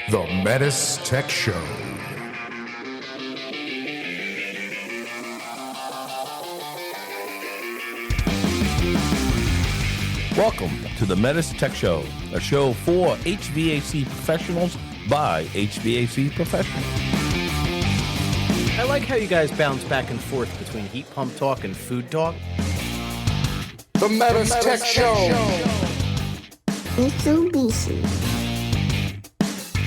The METUS Tech Show. Welcome to the METUS Tech Show, a show for HVAC professionals by HVAC professionals. I like how you guys bounce back and forth between heat pump talk and food talk. The METUS Tech Show. Mitsubishi.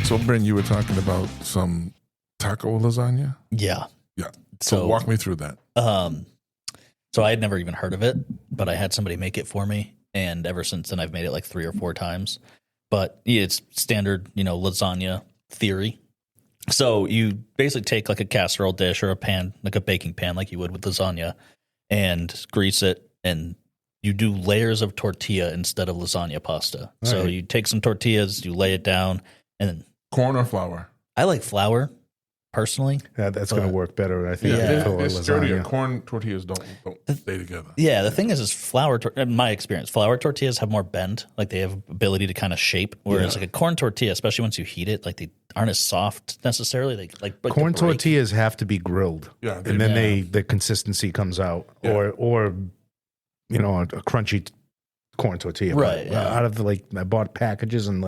So, Brent, you were talking about some taco lasagna? Yeah. Yeah. So walk me through that. So I had never even heard of it, but I had somebody make it for me. And ever since then, I've made it like 3 or 4 times. But yeah, it's standard, lasagna theory. So you basically take like a casserole dish or a pan, like a baking pan, like you would with lasagna, and grease it. And you do layers of tortilla instead of lasagna pasta. All So right. you take some tortillas, you lay it down, and then Corn or flour? I like flour personally. Yeah, that's going to work better, I think. Yeah. for It's lasagna. sturdier. Corn tortillas don't stay together. Yeah, the thing is flour, in my experience, flour tortillas have more bend. Like they have ability to kind of shape. Whereas like a corn tortilla, especially once you heat it, like they aren't as soft necessarily. They like Corn to break. tortillas have to be grilled, Yeah, and then the consistency comes out, Yeah. or a crunchy corn tortilla. Right, But, yeah. out of I bought packages and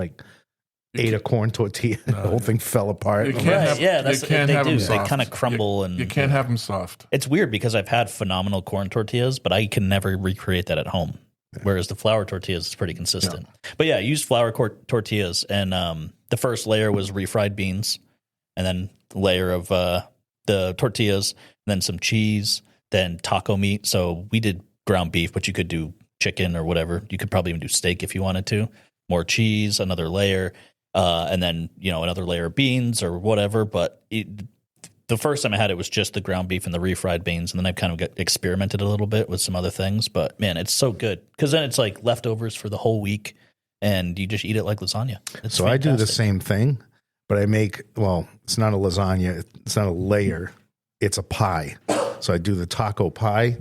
ate a corn tortilla. The whole thing fell apart. You can't Right, have, yeah, that's you can't they have do. them They soft. kind of crumble You and can't have them soft. It's weird because I've had phenomenal corn tortillas, but I can never recreate that at home. Whereas the flour tortillas is pretty consistent. But yeah, I used flour tortillas, and the first layer was refried beans, and then the layer of the tortillas, and then some cheese, then taco meat. So we did ground beef, but you could do chicken or whatever. You could probably even do steak if you wanted to. More cheese, another layer, and then another layer of beans or whatever. But the first time I had it was just the ground beef and the refried beans, and then I've kind of experimented a little bit with some other things. But man, it's so good because then it's like leftovers for the whole week, and you just eat it like lasagna. It's So I do the fantastic. same thing, but I make it's not a lasagna. It's not a layer. It's a pie. So I do the taco pie.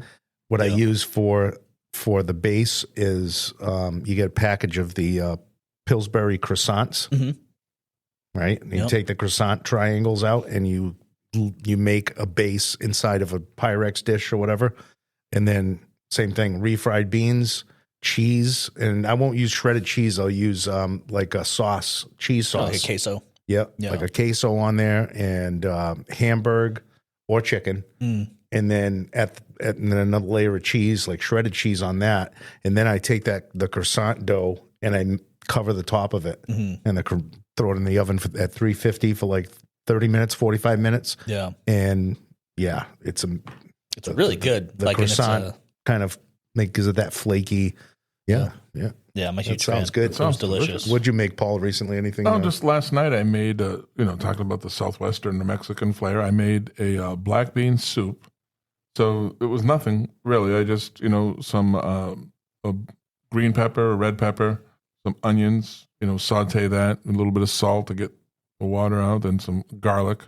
What I use for the base is you get a package of the Pillsbury croissants, right? And you take the croissant triangles out and you make a base inside of a Pyrex dish or whatever. And then same thing, refried beans, cheese. And I won't use shredded cheese. I'll use like a sauce, cheese sauce. like a queso. Yep. Yeah. Like a queso on there and hamburg or chicken. And then and then another layer of cheese, like shredded cheese on that. And then I take the croissant dough and I cover the top of it and throw it in the oven at 350 for like 30 minutes, 45 minutes. Yeah, And yeah, it's really good. The like croissant kind of gives it that flaky. Yeah. Yeah. I'm a huge sounds fan. good. It Sounds sounds delicious. What'd you make, Paul, recently? Anything? Oh, just last night I made, talking about the Southwestern New Mexican flair, I made a black bean soup. So it was nothing, really. I just, some a green pepper, a red pepper, some onions, saute that, a little bit of salt to get the water out, and some garlic.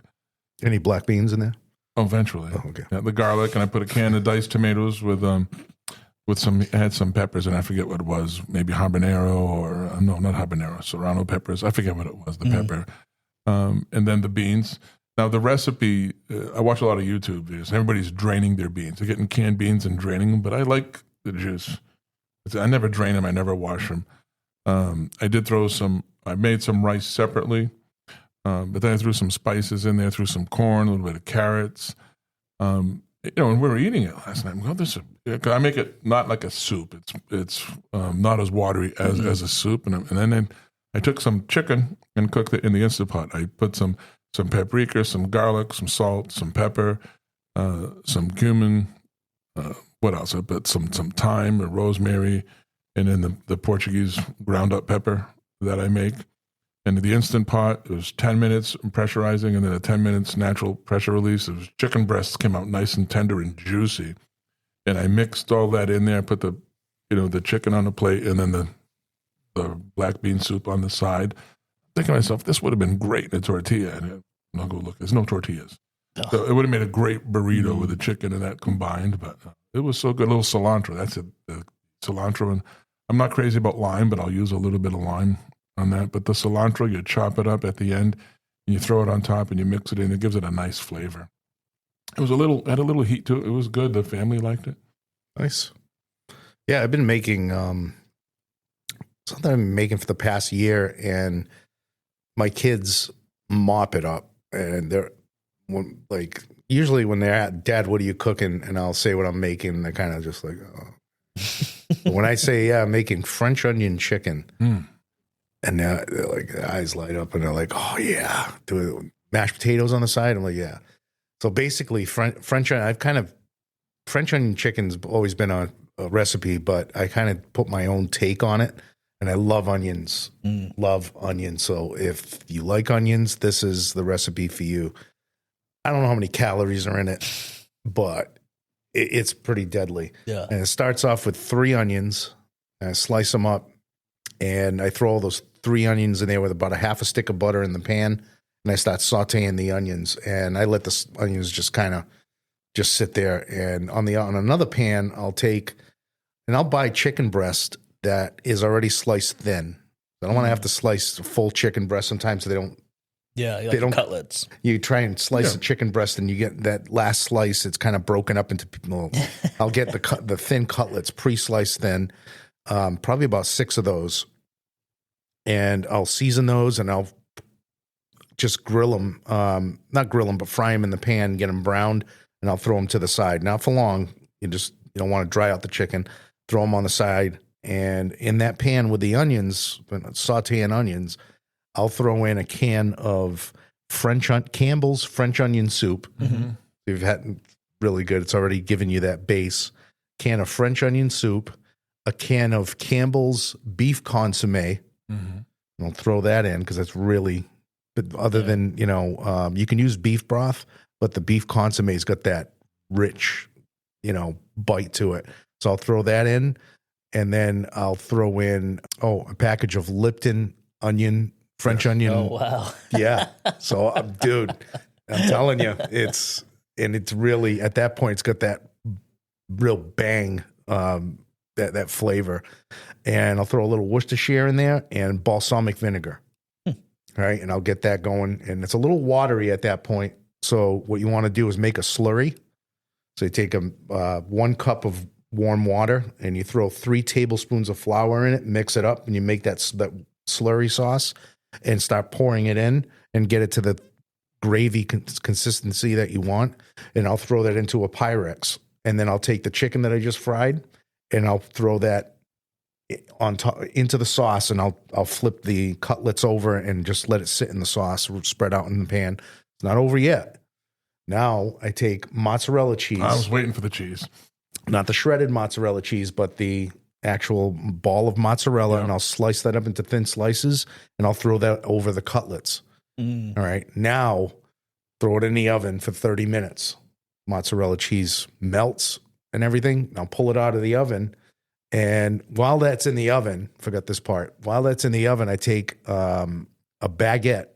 Any black beans in there? Oh, eventually. Oh, okay. Yeah, the garlic, and I put a can of diced tomatoes with some, I had some peppers, and I forget what it was, maybe habanero or, no, not habanero, serrano peppers. I forget what it was, the pepper. And then the beans. Now, the recipe, I watch a lot of YouTube videos. Everybody's draining their beans. They're getting canned beans and draining them, but I like the juice. I never drain them. I never wash them. I made some rice separately, but then I threw some spices in there, threw some corn, a little bit of carrots. And we were eating it last night. I make it not like a soup. It's not as watery as a soup. And then I took some chicken and cooked it in the Instant Pot. I put some paprika, some garlic, some salt, some pepper, some cumin. What else? I put some thyme or rosemary, and then the Portuguese ground up pepper that I make. And the Instant Pot, it was 10 minutes pressurizing, and then a 10 minutes natural pressure release. It was chicken breasts came out nice and tender and juicy. And I mixed all that in there. I put the chicken on the plate, and then the black bean soup on the side. Thinking to myself, this would have been great in a tortilla. And I'll go look. There's no tortillas. Oh. So it would have made a great burrito with the chicken and that combined. But it was so good. A little cilantro. That's it. The cilantro. And I'm not crazy about lime, but I'll use a little bit of lime on that. But the cilantro, you chop it up at the end, and you throw it on top, and you mix it in. It gives it a nice flavor. It was had a little heat to it. It was good. The family liked it. Nice. Yeah, I've been making something I've been making for the past year, and my kids mop it up. And they're like, usually when they're at, Dad, what are you cooking? And I'll say what I'm making. And they're kind of just like, oh. But when I say, yeah, I'm making French onion chicken, and they're like, their eyes light up, and they're like, oh yeah, do mashed potatoes on the side. I'm like, yeah. So basically, French onion chicken's always been a recipe, but I kind of put my own take on it. And I love onions. Love onions. So if you like onions, this is the recipe for you. I don't know how many calories are in it, but it's pretty deadly. Yeah. And it starts off with 3 onions. And I slice them up, and I throw all those 3 onions in there with about a half a stick of butter in the pan, and I start sauteing the onions. And I let the onions just kind of just sit there. And on another pan, I'll buy chicken breast that is already sliced thin. I don't want to have to slice a full chicken breast. Sometimes they don't. Yeah, they don't cutlets. You try and slice a chicken breast, and you get that last slice. It's kind of broken up into. I'll get the thin cutlets, pre-sliced thin, probably about 6 of those, and I'll season those, and I'll just grill them. Not grill them, but fry them in the pan, get them browned, and I'll throw them to the side. Not for long. You don't want to dry out the chicken. Throw them on the side. And in that pan with the onions, sauteing onions, I'll throw in a can of Campbell's French onion soup. Mm-hmm. You've had really good. It's already given you that base. Can of French onion soup, a can of Campbell's beef consomme. Mm-hmm. And I'll throw that in because that's really, other than, you can use beef broth, but the beef consomme's got that rich, bite to it. So I'll throw that in. And then I'll throw in, a package of Lipton French onion. Oh, wow. Yeah. So, dude, I'm telling you, it's really, at that point, it's got that real bang, that flavor. And I'll throw a little Worcestershire in there and balsamic vinegar. Right. And I'll get that going. And it's a little watery at that point. So what you want to do is make a slurry. So you take 1 cup of warm water, and you throw 3 tablespoons of flour in it, mix it up, and you make that slurry sauce, and start pouring it in, and get it to the gravy consistency that you want. And I'll throw that into a Pyrex, and then I'll take the chicken that I just fried, and I'll throw that on top into the sauce, and I'll flip the cutlets over and just let it sit in the sauce, spread out in the pan. It's not over yet. Now I take mozzarella cheese. I was waiting for the cheese. Not the shredded mozzarella cheese, but the actual ball of mozzarella, and I'll slice that up into thin slices, and I'll throw that over the cutlets. All right. Now, throw it in the oven for 30 minutes. Mozzarella cheese melts and everything. I'll pull it out of the oven, and while that's in the oven, forgot this part. While that's in the oven, I take a baguette,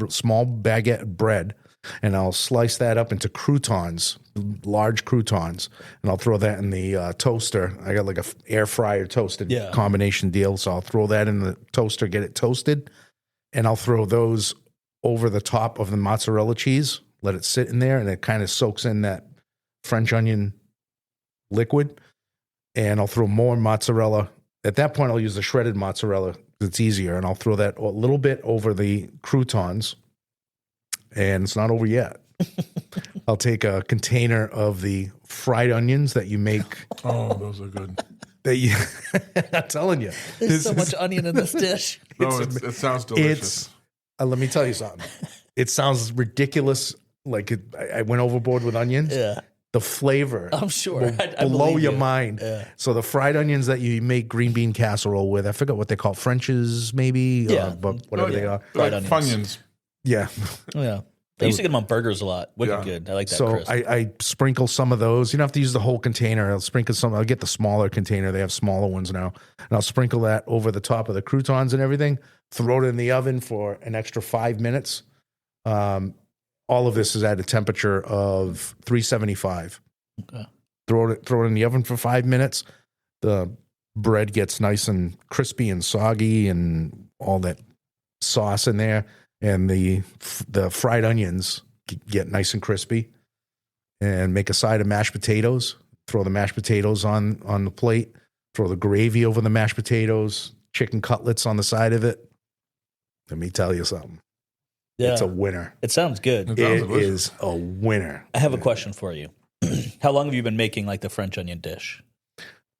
small baguette bread, and I'll slice that up into croutons, large croutons, and I'll throw that in the toaster. I got like a air fryer toasted combination deal, so I'll throw that in the toaster, get it toasted, and I'll throw those over the top of the mozzarella cheese, let it sit in there, and it kind of soaks in that French onion liquid, and I'll throw more mozzarella. At that point, I'll use the shredded mozzarella because it's easier, and I'll throw that a little bit over the croutons. And it's not over yet. I'll take a container of the fried onions that you make. Oh, those are good. I'm telling you. There's so much onion in this dish. No, it sounds delicious. Let me tell you something. It sounds ridiculous. Like I went overboard with onions. Yeah. The flavor, I'm sure, will blow your mind. Yeah. So the fried onions that you make green bean casserole with, I forget what they call French's, maybe, but whatever they are. Fried Like onions. Funyuns. Yeah. Yeah. I used to get them on burgers a lot. Wicked good. I like that. So crisp. I sprinkle some of those. You don't have to use the whole container. I'll sprinkle some. I'll get the smaller container. They have smaller ones now. And I'll sprinkle that over the top of the croutons and everything. Throw it in the oven for an extra 5 minutes. All of this is at a temperature of 375. Okay. Throw it in the oven for 5 minutes. The bread gets nice and crispy and soggy and all that sauce in there, and the fried onions get nice and crispy, and make a side of mashed potatoes. Throw the mashed potatoes on the plate. Throw the gravy over the mashed potatoes. Chicken cutlets on the side of it. Let me tell you something. Yeah. It's a winner. It sounds good. It It delicious. is a winner. I have a question for you. How long have you been making like the French onion dish?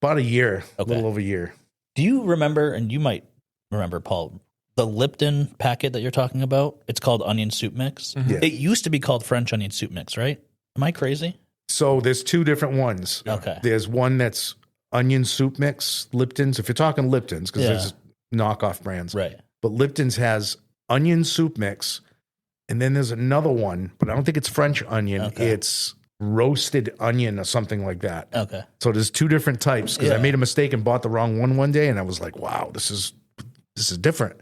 About a year, a Okay. little over a year. Do you remember, and you might remember, Paul, the Lipton packet that you're talking about? It's called onion soup mix. Yeah. It used to be called French onion soup mix, right? Am I crazy? So there's two different ones. Okay. There's one that's onion soup mix, Lipton's. If you're talking Lipton's, because Yeah. there's knockoff brands. Right. But Lipton's has onion soup mix. And then there's another one, but I don't think it's French onion. Okay. It's roasted onion or something like that. Okay. So there's two different types, because I Yeah. made a mistake and bought the wrong one day, and I was like, wow, this is different.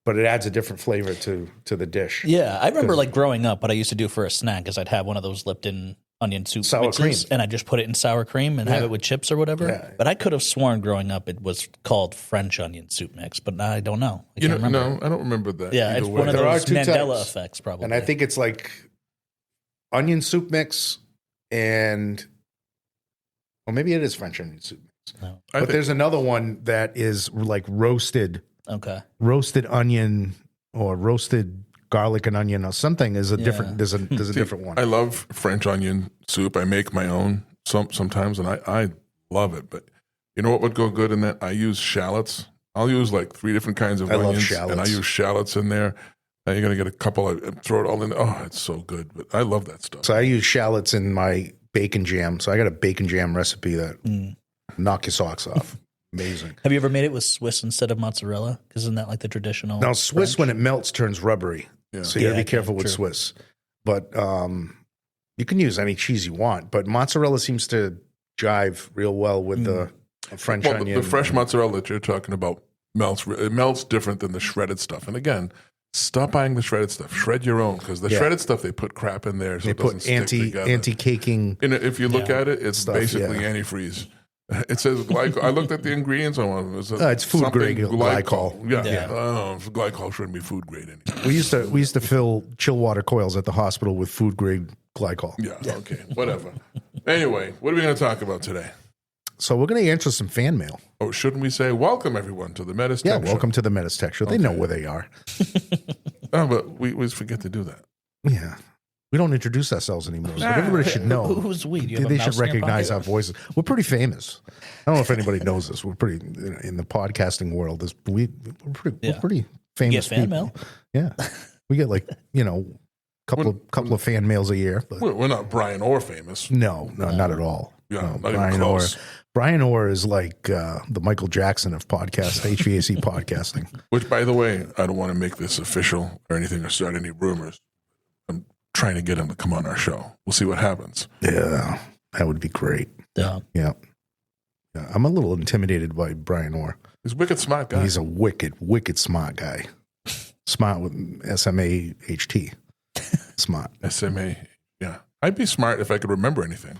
But it adds a different flavor to the dish. Yeah, I remember like growing up, what I used to do for a snack is I'd have one of those Lipton onion soup Sour mixes, cream. and I just put it in sour cream and have Yeah. it with chips or whatever. Yeah. But I could have sworn growing up it was called French onion soup mix, but I don't know. I You can't know, remember. no, I don't remember that. Yeah, either it's way. one of There are those two Mandela types. effects, probably. And I think it's like onion soup mix and, well, maybe it is French onion soup mix. No. But there's another one that is like roasted onion or roasted garlic and onion or something is a different. There's a different one. I love French onion soup. I make my own sometimes, and I love it. But you know what would go good in that? I use shallots. I'll use like 3 different kinds of I love onions, shallots. and I use shallots in there. And you're gonna get a couple of throw it all in. Oh, it's so good. But I love that stuff. So I use shallots in my bacon jam. So I got a bacon jam recipe that knock your socks off. Amazing. Have you ever made it with Swiss instead of mozzarella? Because isn't that like the traditional? Now Swiss, French? when it melts, turns rubbery. Yeah. So you got to Yeah, be careful with true. Swiss. But you can use any cheese you want. But mozzarella seems to jive real well with the French Well, onion. the fresh mozzarella that you're talking about melts different than the shredded stuff. And again, stop buying the shredded stuff. Shred your own, because the shredded stuff, they put crap in there, so They it doesn't put stick together. anti-caking. And if you look at it, it's Stuff, basically yeah. antifreeze. It says glycol. I looked at the ingredients on one. It's food grade glycol. Yeah. Oh, glycol shouldn't be food grade anymore. We used to fill chill water coils at the hospital with food grade glycol. Yeah. Okay. Whatever. Anyway, what are we going to talk about today? So we're going to answer some fan mail. Oh, shouldn't we say welcome everyone to the METUS Yeah, Tech Show? welcome to the METUS Tech Show. They know where they are. Oh, but we always forget to do that. Yeah. We don't introduce ourselves anymore, but everybody should know. Who's we? Do you have a They mouse should in your recognize pocket? our voices. We're pretty famous. I don't know if anybody knows this. We're pretty in the podcasting world. We're pretty famous. Get fan people. mail? Yeah, we get like couple of fan mails a year. But We're not Brian Orr famous. no, not at all. Yeah, No, not even close. Brian Orr is like the Michael Jackson of podcast HVAC podcasting. Which, by the way, I don't want to make this official or anything or start any rumors. I'm trying to get him to come on our show. We'll see what happens. Yeah, that would be great. Yeah. Yeah. I'm a little intimidated by Brian Orr. He's a wicked smart guy. He's a wicked smart guy. Smart with SMAHT. Smart. SMA. Yeah. I'd be smart if I could remember anything.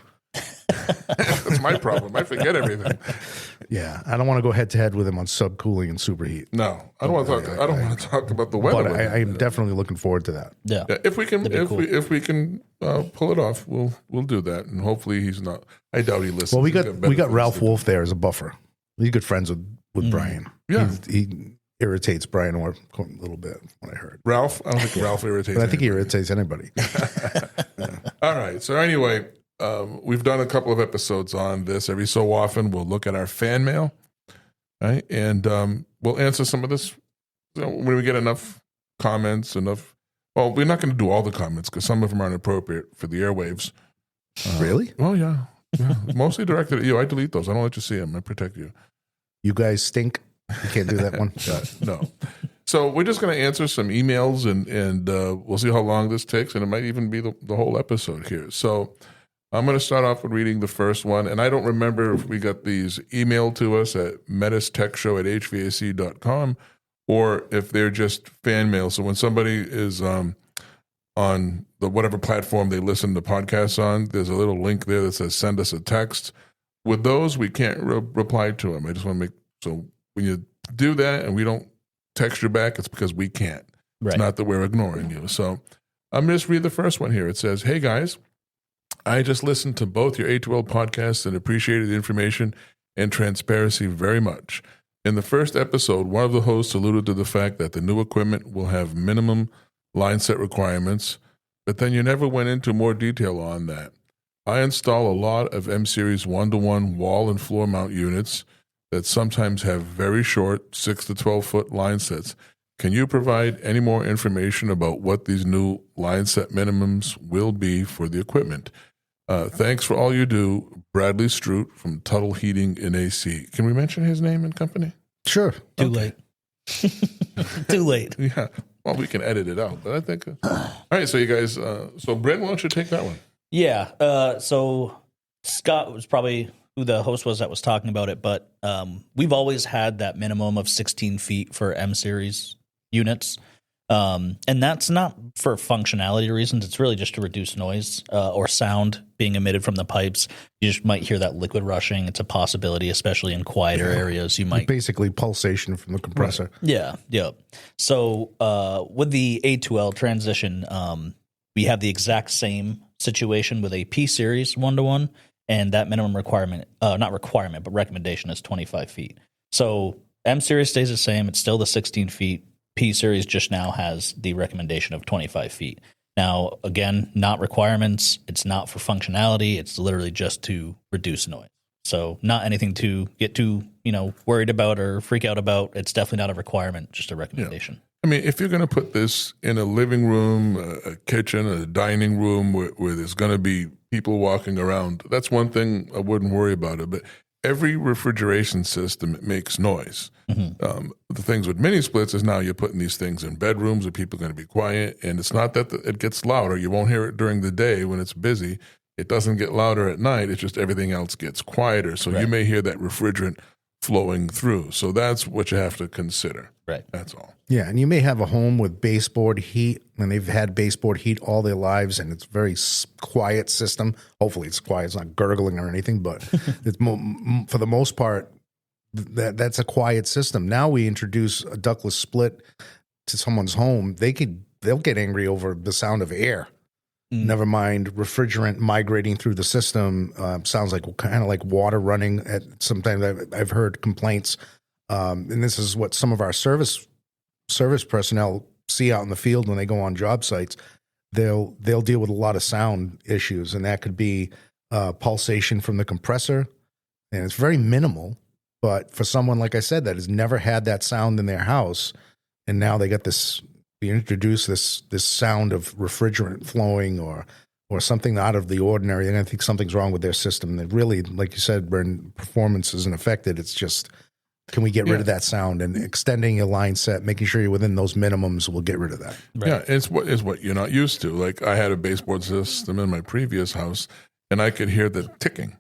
That's my problem. I forget everything. Yeah, I don't want to go head to head with him on subcooling and superheat, No, I don't want to talk. I don't want to talk about the weather. but with I him. am definitely looking forward to that. Yeah. Yeah, if we can, That'd be cool. if we can pull it off, we'll do that. And hopefully he's not. I doubt he listens. Well, we He's got better things Ralph to do. Wolf there as a buffer. He's good friends with Brian. Yeah. he irritates Brian Orr a little bit. What I heard, Ralph. I don't think Ralph irritates. but I think he anybody. irritates anybody. All right. So anyway, we've done a couple of episodes on this. Every so often, we'll look at our fan mail, right? And we'll answer some of this when we get enough comments. Well, we're not going to do all the comments because some of them aren't appropriate for the airwaves. Really? Oh yeah. Mostly directed at you. I delete those. I don't let you see them. I protect you. You guys stink. You can't do that one. No. So we're just going to answer some emails, and we'll see how long this takes, and it might even be the whole episode here. So I'm going to start off with reading the first one, and I don't remember if we got these emailed to us at metustechshow@hvac.com or if they're just fan mail. So when somebody is on the whatever platform they listen to podcasts on, there's a little link there that says send us a text. with those, we can't reply to them. I just want to make so when you do that and we don't text you back, it's because we can't. Right. It's not that we're ignoring you. So I'm going to just read the first one here. It says, "Hey guys, I just listened to both your A2L podcasts and appreciated the information and transparency very much. In the first episode, one of the hosts alluded to the fact that the new equipment will have minimum line set requirements, but then you never went into more detail on that. I install a lot of M-Series 1-to-1 wall and floor mount units that sometimes have very short 6 to 12 foot line sets. Can you provide any more information about what these new line set minimums will be for the equipment? Thanks for all you do, Bradley Stroot from Tuttle Heating and AC." Can we mention his name and company? Sure. Too late. Too late. Yeah. Well, we can edit it out, but I think. All right. So you guys. So Brent, why don't you take that one? Yeah. So Scott was probably who the host was that was talking about it, but we've always had that minimum of 16 feet for M series units. And that's not for functionality reasons. It's really just to reduce noise or sound being emitted from the pipes. You just might hear that liquid rushing. It's a possibility, especially in quieter areas. You might Basically pulsation from the compressor. Right. Yeah. So with the A2L transition, we have the exact same situation with a P series 1-to-1, and that minimum requirement, not requirement, but recommendation is 25 feet. So M series stays the same. It's still the 16 feet. P series just now has the recommendation of 25 feet. Now, again, not requirements. It's not for functionality. It's literally just to reduce noise. So not anything to get too, worried about or freak out about. It's definitely not a requirement, just a recommendation. Yeah. I mean, if you're going to put this in a living room, a kitchen, a dining room where there's going to be people walking around, that's one thing I wouldn't worry about it. But every refrigeration system makes noise. Mm-hmm. The things with mini splits is now you're putting these things in bedrooms where people are going to be quiet, and it's not that it gets louder. You won't hear it during the day when it's busy. It doesn't get louder at night. It's just everything else gets quieter. So you may hear that refrigerant flowing through. So that's what you have to consider. Right. That's all. Yeah, and you may have a home with baseboard heat, and they've had baseboard heat all their lives, and it's a very quiet system. Hopefully it's quiet. It's not gurgling or anything, but it's for the most part, that's a quiet system. Now we introduce a ductless split to someone's home. They'll get angry over the sound of air. Never mind refrigerant migrating through the system. Sounds like kind of like water running. Sometimes I've heard complaints, and this is what some of our service personnel see out in the field when they go on job sites. They'll deal with a lot of sound issues, and that could be pulsation from the compressor, and it's very minimal. But for someone, like I said, that has never had that sound in their house, and now they got this. You introduce this sound of refrigerant flowing or something out of the ordinary, and I think something's wrong with their system. They really, like you said, when performance isn't affected, it's just, can we get rid of that sound? And extending your line set, making sure you're within those minimums will get rid of that. Right. Yeah, it's what you're not used to. Like I had a baseboard system in my previous house, and I could hear the ticking.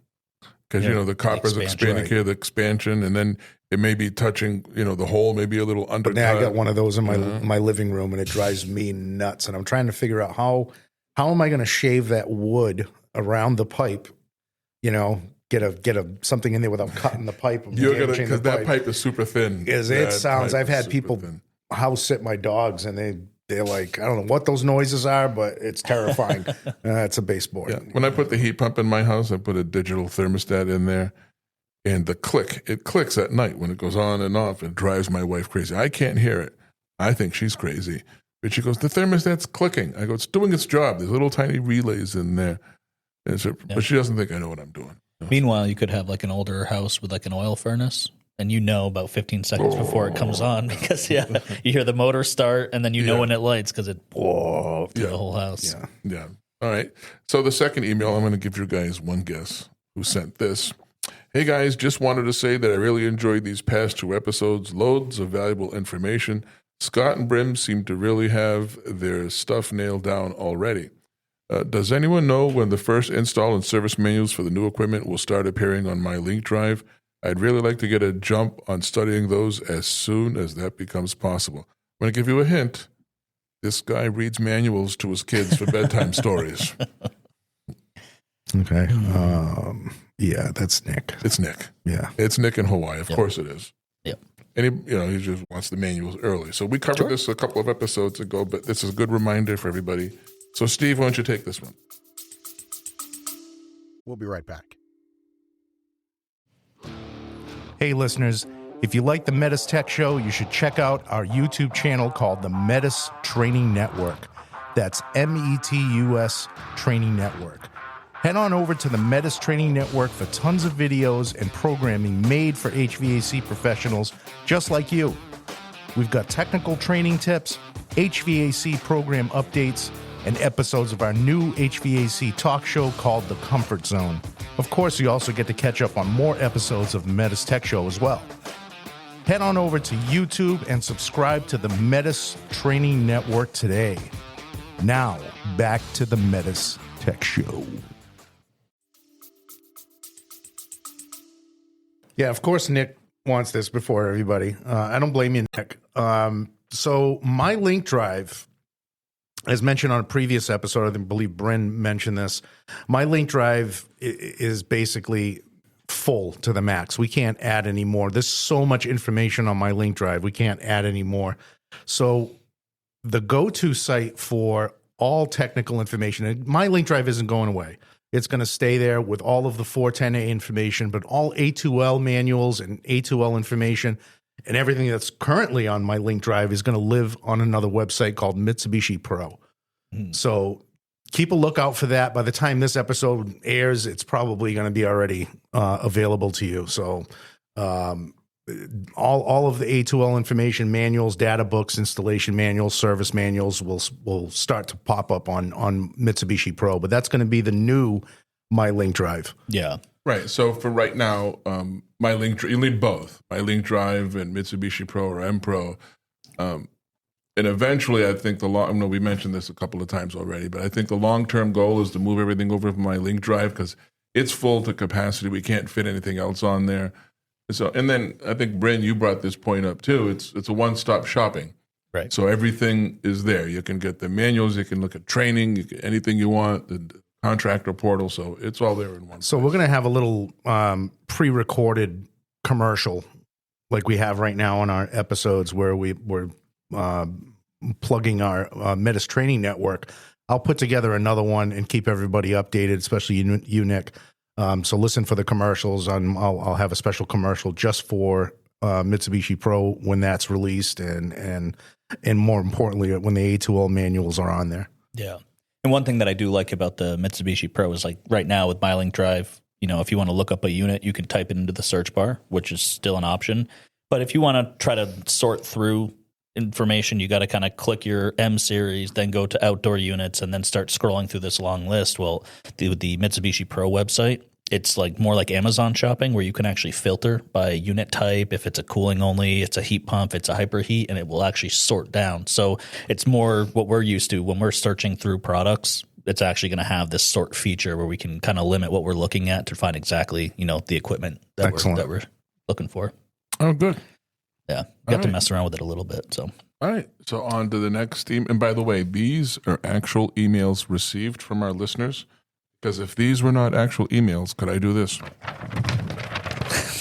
Because, the copper's expanding here, the expansion, and then it may be touching, the hole may be a little undercut. But now I got one of those in my living room, and it drives me nuts. And I'm trying to figure out how am I going to shave that wood around the pipe, get something in there without cutting the pipe. Because that pipe is super thin. It sounds, I've had people house sit my dogs, and they're like, I don't know what those noises are, but it's terrifying. It's a baseboard. Yeah. When I put the heat pump in my house, I put a digital thermostat in there, and it clicks at night when it goes on and off. It drives my wife crazy. I can't hear it. I think she's crazy. But she goes, the thermostat's clicking. I go, it's doing its job. There's little tiny relays in there. But she doesn't think I know what I'm doing. Meanwhile, you could have like an older house with like an oil furnace, and about 15 seconds before it comes on because, you hear the motor start, and then when it lights because it through the whole house. Yeah. All right. So the second email, I'm going to give you guys one guess who sent this. Hey, guys, just wanted to say that I really enjoyed these past 2 episodes. Loads of valuable information. Scott and Brim seem to really have their stuff nailed down already. Does anyone know when the first install and service manuals for the new equipment will start appearing on my link drive? I'd really like to get a jump on studying those as soon as that becomes possible. I'm going to give you a hint. This guy reads manuals to his kids for bedtime stories. Okay. Yeah, that's Nick. It's Nick. Yeah. It's Nick in Hawaii. Of course it is. Yep. And he just wants the manuals early. So we covered this a couple of episodes ago, but this is a good reminder for everybody. So Steve, why don't you take this one? We'll be right back. Hey, listeners, if you like the METUS Tech Show, you should check out our YouTube channel called the METUS Training Network. That's METUS Training Network. Head on over to the METUS Training Network for tons of videos and programming made for HVAC professionals just like you. We've got technical training tips, HVAC program updates, and episodes of our new HVAC talk show called The Comfort Zone. Of course, you also get to catch up on more episodes of the METUS Tech Show as well. Head on over to YouTube and subscribe to the METUS Training Network today. Now, back to the METUS Tech Show. Yeah, of course, Nick wants this before everybody. I don't blame you, Nick. So my link drive, as mentioned on a previous episode, I believe Bryn mentioned this, my link drive is basically full to the max. We can't add any more. There's so much information on my link drive. We can't add any more. So the go-to site for all technical information, and my link drive isn't going away. It's going to stay there with all of the 410A information, but all A2L manuals and A2L information and everything that's currently on my link drive is going to live on another website called Mitsubishi Pro. So keep a lookout for that. By the time this episode airs, it's probably going to be already available to you. So all of the A2L information, manuals, data books, installation manuals, service manuals will start to pop up on Mitsubishi Pro. But that's going to be the new My Link Drive. Yeah. Right. So for right now, my link, you need both my link drive and Mitsubishi Pro or M Pro. And eventually, I think we mentioned this a couple of times already, but I think the long-term goal is to move everything over from my link drive because it's full to capacity. We can't fit anything else on there. So, and then I think, Bryn, you brought this point up too. It's a one-stop shopping. Right. So everything is there. You can get the manuals, you can look at training, anything you want, the contractor portal. So it's all there in one. So we're going to have a little pre-recorded commercial like we have right now on our episodes where we're plugging our METUS Training Network. I'll put together another one and keep everybody updated, especially you Nick. So listen for the commercials. I'll have a special commercial just for Mitsubishi Pro when that's released, and more importantly, when the A2L manuals are on there. Yeah. And one thing that I do like about the Mitsubishi Pro is like right now with MyLink Drive, if you want to look up a unit, you can type it into the search bar, which is still an option. But if you want to try to sort through information, you got to kind of click your M series, then go to outdoor units, and then start scrolling through this long list. Well, the Mitsubishi Pro website, it's like more like Amazon shopping where you can actually filter by unit type. If it's a cooling only, it's a heat pump, it's a hyperheat, and it will actually sort down. So it's more what we're used to when we're searching through products. It's actually going to have this sort feature where we can kind of limit what we're looking at to find exactly, the equipment that we're looking for. Oh, good. Yeah. Got to mess around with it a little bit. So, all right. So on to the next email. And by the way, these are actual emails received from our listeners. Because if these were not actual emails, could I do this?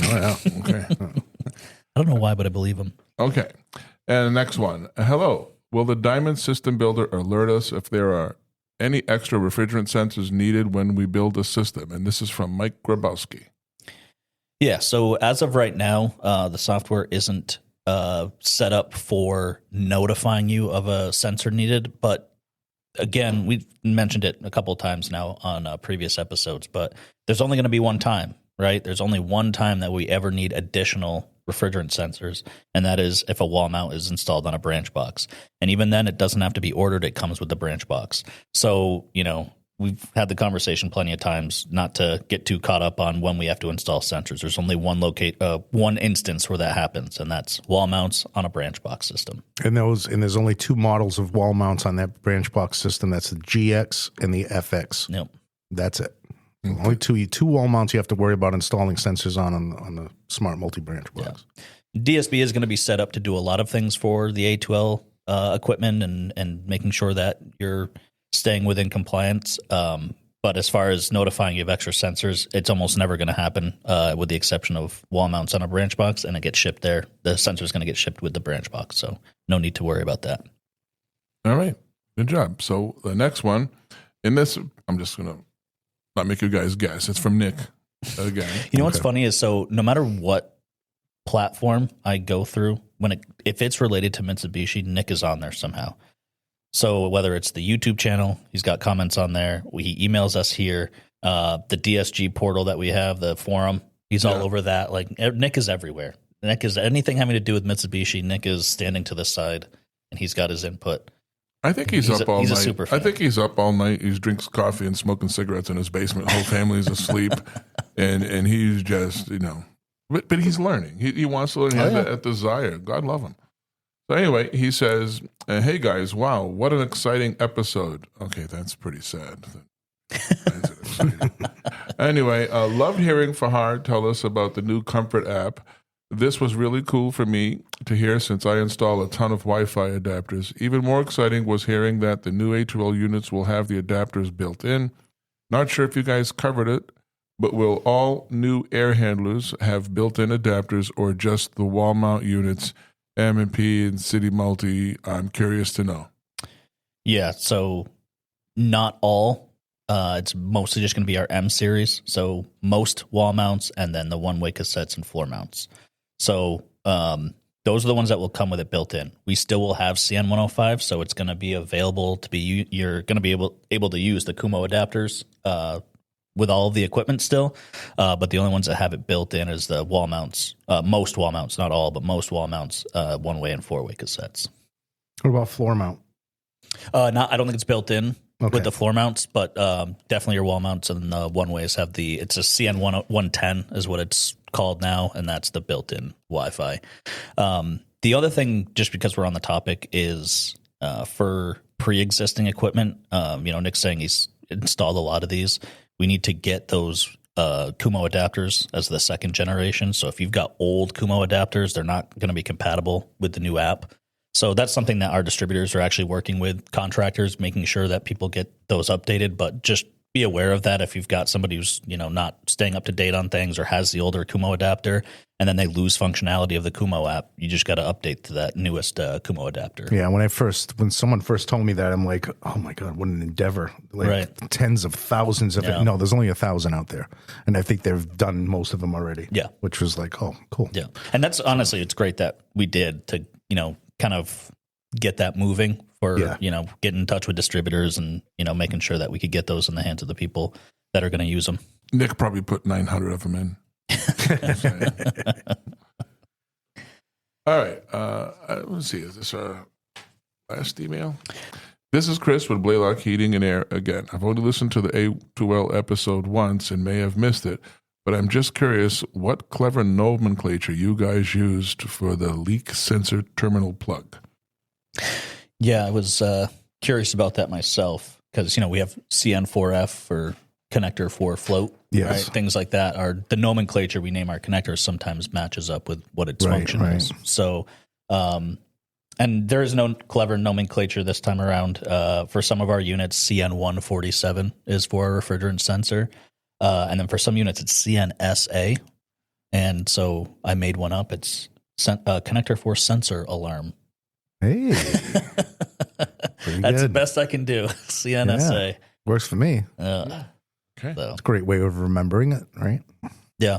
Oh, yeah. Okay. I don't know why, but I believe them. Okay. And the next one. Hello. Will the Diamond System Builder alert us if there are any extra refrigerant sensors needed when we build a system? And this is from Mike Grabowski. Yeah. So as of right now, the software isn't set up for notifying you of a sensor needed, but again, we've mentioned it a couple of times now on previous episodes, but there's only going to be one time, right? There's only one time that we ever need additional refrigerant sensors, and that is if a wall mount is installed on a branch box. And even then, it doesn't have to be ordered. It comes with the branch box. So, we've had the conversation plenty of times not to get too caught up on when we have to install sensors. There's only one instance where that happens, and that's wall mounts on a branch box system. And there's only two models of wall mounts on that branch box system. That's the GX and the FX. Yep. That's it. Only two wall mounts you have to worry about installing sensors on the smart multi-branch box. Yeah. DSB is going to be set up to do a lot of things for the A2L equipment and making sure that you're staying within compliance. But But as far as notifying you of extra sensors, it's almost never going to happen, with the exception of wall mounts on a branch box, and it gets shipped there. The sensor is going to get shipped with the branch box, so no need to worry about that. All right. Good job. So the next one, in this, I'm just going to not make you guys guess. It's from Nick again. You know what's funny is, so no matter what platform I go through, if it's related to Mitsubishi, Nick is on there somehow. So whether it's the YouTube channel, he's got comments on there. He emails us here. The DSG portal that we have, the forum, he's all over that. Like, Nick is everywhere. Nick is anything having to do with Mitsubishi. Nick is standing to the side, and he's got his input. I think he's up all night. A super fan. I think he's up all night. He drinks coffee and smoking cigarettes in his basement. Whole family's asleep, and he's just, but he's learning. He wants to learn. He has that desire. God love him. So anyway, he says, "Hey guys, wow, what an exciting episode." Okay, that's pretty sad. Anyway, loved hearing Fahar tell us about the new Comfort app. This was really cool for me to hear since I install a ton of Wi-Fi adapters. Even more exciting was hearing that the new A2L units will have the adapters built in. Not sure if you guys covered it, but will all new air handlers have built-in adapters or just the wall mount units, M&P and City Multi? I'm curious to know. Yeah, so not all. It's mostly just going to be our M series. So most wall mounts, and then the one-way cassettes and floor mounts. So those are the ones that will come with it built in. We still will have CN105, so it's going to be available to be. You're going to be able to use the Kumo adapters with all of the equipment still, but the only ones that have it built in is the wall mounts. Most wall mounts, not all, but most wall mounts, one-way and four-way cassettes. What about floor mount? I don't think it's built in with the floor mounts, but definitely your wall mounts and the one-ways have it's a CN110 is what it's called now, and that's the built-in Wi-Fi. The other thing, just because we're on the topic, is for pre-existing equipment, Nick's saying he's installed a lot of these. We need to get those Kumo adapters as the second generation. So if you've got old Kumo adapters, they're not going to be compatible with the new app. So that's something that our distributors are actually working with contractors, making sure that people get those updated. But just be aware of that if you've got somebody who's not staying up to date on things or has the older Kumo adapter, and then they lose functionality of the Kumo app. You just got to update to that newest Kumo adapter. Yeah, when someone first told me that, I'm like, oh my God, what an endeavor! Like tens of thousands of it. No, there's only 1,000 out there, and I think they've done most of them already. Yeah, which was like, oh, cool. Yeah, and that's honestly, it's great that we did to kind of get that moving for get in touch with distributors and making sure that we could get those in the hands of the people that are going to use them. Nick probably put 900 of them in. All right. Let's see. Is this our last email? This is Chris with Blaylock Heating and Air again. I've only listened to the A2L episode once and may have missed it, but I'm just curious what clever nomenclature you guys used for the leak sensor terminal plug. Yeah, I was curious about that myself because, we have CN4F for connector for float, right? Things like that. The nomenclature we name our connectors sometimes matches up with what its function is. So, and there is no clever nomenclature this time around. For some of our units, CN147 is for a refrigerant sensor. And then for some units, it's CNSA. And so I made one up. It's connector for sensor alarm. Hey, that's the best I can do. CNSA works for me. Okay, so. It's a great way of remembering it, right? Yeah,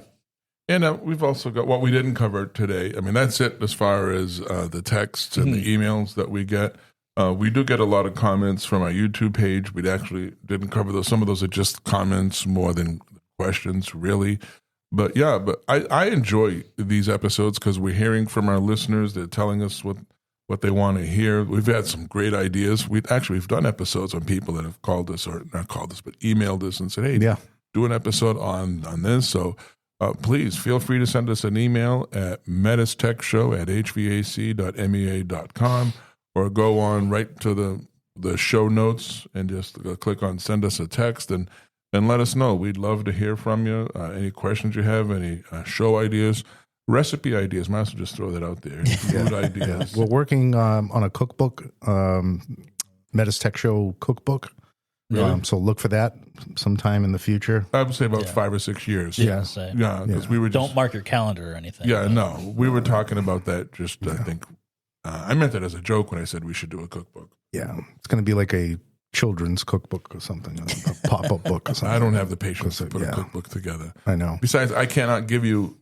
and we've also got what we didn't cover today. I mean, that's it as far as the texts and the emails that we get. We do get a lot of comments from our YouTube page. We actually didn't cover those. Some of those are just comments more than questions, really. But yeah, I enjoy these episodes because we're hearing from our listeners. They're telling us what they want to hear. We've had some great ideas. We've done episodes on people that have called us, or not called us, but emailed us and said, hey, do an episode on this. So please feel free to send us an email at metustechshow@hvac.mea.com or go on right to the show notes and just click on send us a text and let us know. We'd love to hear from you. Any questions you have, any show ideas, recipe ideas. Might as well just throw that out there. Food ideas. We're working on a cookbook, METUS Tech Show cookbook. So look for that sometime in the future. I would say about 5 or 6 years. Yeah. Yeah, because we were just, Don't mark your calendar or anything. yeah, no, we were talking about that. Just I think I meant it as a joke when I said we should do a cookbook. Yeah, it's going to be like a children's cookbook or something, a pop-up book or something. I don't have the patience to put Yeah. a cookbook together. I know. Besides, I cannot give you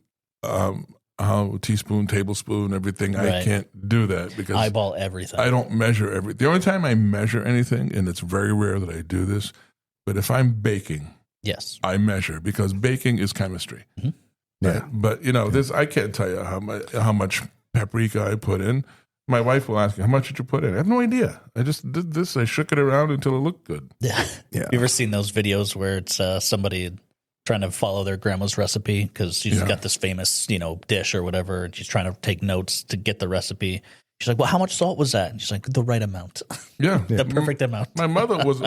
teaspoon, tablespoon, everything. I Right. can't do that because Eyeball everything. I don't measure everything. The only time I measure anything, and it's very rare that I do this, but if I'm baking, Yes. I measure because baking is chemistry. Yeah. But this I can't tell you how much paprika I put in. My wife will ask me, "How much did you put in?" I have no idea. I just did this. I shook it around until it looked good. Yeah. Yeah. You ever seen those videos where it's somebody trying to follow their grandma's recipe because she's got this famous, dish or whatever, and she's trying to take notes to get the recipe. She's like, "Well, how much salt was that?" And she's like, "The right amount, Yeah, the perfect amount." My mother was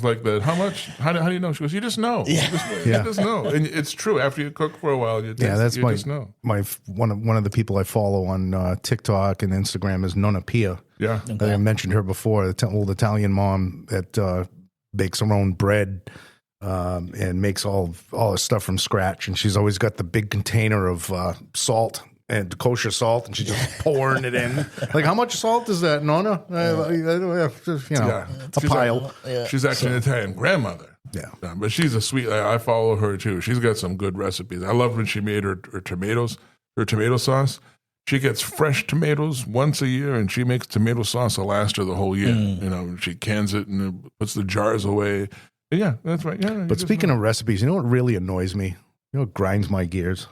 like that. How much? How do you know? She goes, "You just know. You just know." And it's true. After you cook for a while, you That's you just know. one of the people I follow on TikTok and Instagram is Nonna Pia. Yeah, I think I mentioned her before. The old Italian mom that bakes her own bread and makes all her stuff from scratch. And she's always got the big container of salt and kosher salt, and she's just pouring it in. Like, how much salt is that, Nonna? A She's pile. She's actually an Italian grandmother. Yeah. But she's a sweet. I follow her too. She's got some good recipes. I love when she made her tomatoes, her tomato sauce. She gets fresh tomatoes once a year, and she makes tomato sauce to last her the whole year. She cans it and puts the jars away. And yeah, that's right. Yeah. But speaking of recipes, you know what really annoys me? You know what grinds my gears?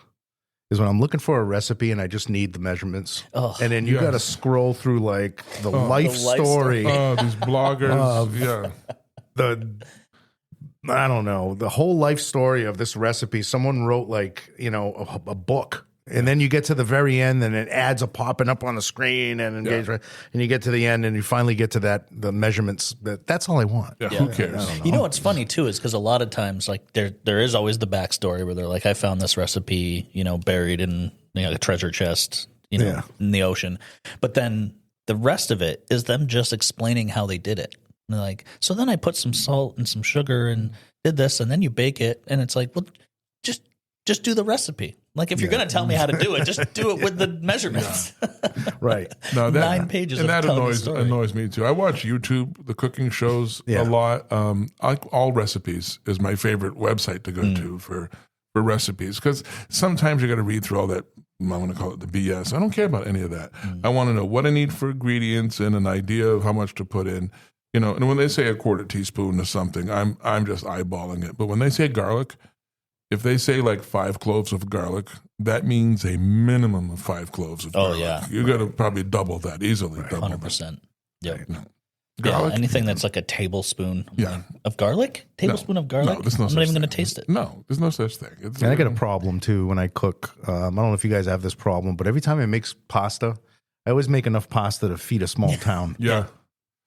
Is when I'm looking for a recipe and I just need the measurements. Oh, and then you got to scroll through like the life story. These bloggers. I don't know, the whole life story of this recipe. Someone wrote like, a book. And then you get to the very end, and it ads are popping up on the screen, and you get to the end, and you finally get to the measurements. That's all I want. Yeah, who cares? I don't know. You know what's funny too is because a lot of times, like there is always the backstory where they're like, "I found this recipe, buried in a treasure chest, in the ocean," but then the rest of it is them just explaining how they did it. And they're like, "So then I put some salt and some sugar and did this, and then you bake it," and it's like, well, just do the recipe. Like, if you're going to tell me how to do it, just do it with the measurements. Right. No, 9 pages and of that telling the story. annoys me too. I watch YouTube, the cooking shows a lot. I like All Recipes is my favorite website to go to for recipes, because sometimes you got to read through all that. I want to call it the BS. I don't care about any of that. I want to know what I need for ingredients and an idea of how much to put in. And when they say a quarter teaspoon or something, I'm just eyeballing it. But when they say garlic, if they say like 5 cloves of garlic, that means a minimum of 5 cloves of garlic. Yeah. You're going to probably double that, easily. Double 100%. Yep. that. No. Yeah, Garlic? anything that's like a tablespoon Yeah. of garlic? Tablespoon of garlic? No, there's no I'm such not even going to thing. taste it. No, there's no such thing. And I got a problem too when I cook. I don't know if you guys have this problem, but every time I make pasta, I always make enough pasta to feed a small town. Yeah.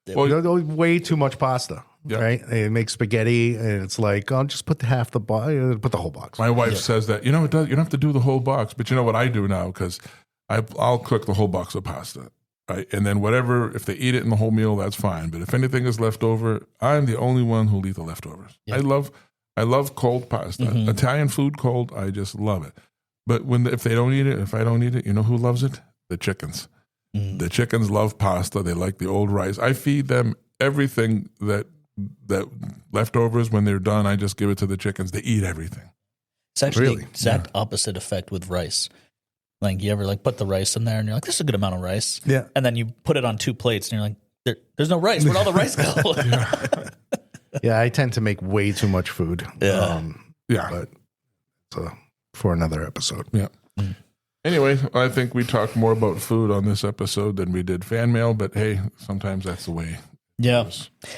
Well, Way too much pasta. Yeah. Right? They make spaghetti, and it's like, I'll just put put the whole box. my wife says that, it does, you don't have to do the whole box, but you know what I do now? Because I'll cook the whole box of pasta. Right? And then whatever, if they eat it in the whole meal, that's fine. But if anything is left over, I'm the only one who'll eat the leftovers. Yeah. I love cold pasta. Italian food cold, I just love it. But if they don't eat it, if I don't eat it, you know who loves it? The chickens. The chickens love pasta. They like the old rice. I feed them everything that leftovers when they're done. I just give it to the chickens. They eat everything. It's actually Really? the exact opposite effect with rice. Like, you ever put the rice in there and you're like, this is a good amount of rice. Yeah. And then you put it on 2 plates and you're like, there's no rice. Where'd all the rice go? Yeah, I tend to make way too much food. Yeah. But for another episode. Yeah. Anyway, I think we talked more about food on this episode than we did fan mail, but hey, sometimes that's the way. Yeah.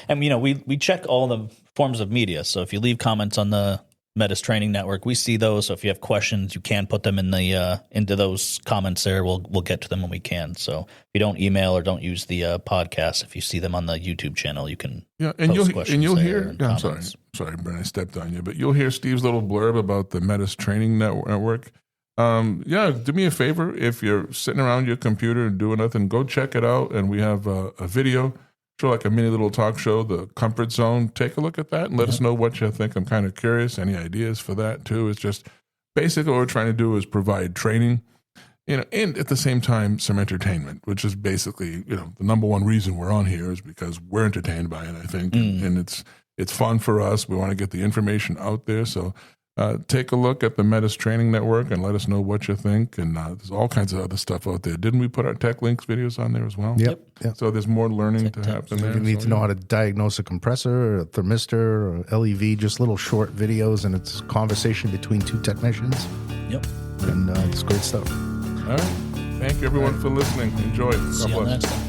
And, we check all the forms of media. So if you leave comments on the METUS Training Network, we see those. So if you have questions, you can put them in the into those comments there. We'll get to them when we can. So if you don't email or don't use the podcast, if you see them on the YouTube channel, you can and post you'll questions there hear. and Yeah, I'm comments. sorry, Brent, I stepped on you, but you'll hear Steve's little blurb about the METUS Training Network. Do me a favor, if you're sitting around your computer and doing nothing, go check it out. And we have a video show like a mini little talk show, The Comfort Zone. Take a look at that and let us know what you think. I'm kind of curious. Any ideas for that too? It's just basically what we're trying to do is provide training, and at the same time some entertainment, which is basically the number one reason we're on here is because we're entertained by it. I think, and it's fun for us. We want to get the information out there. So take a look at the METUS Training Network and let us know what you think. And there's all kinds of other stuff out there. Didn't we put our Tech Links videos on there as well? Yep. So there's more learning to happen there. You need to know how to diagnose a compressor or a thermistor or LEV, just little short videos, and it's conversation between two technicians. Yep. And it's great stuff. All right. Thank you, everyone, for listening. Enjoy. God See you bless. next time.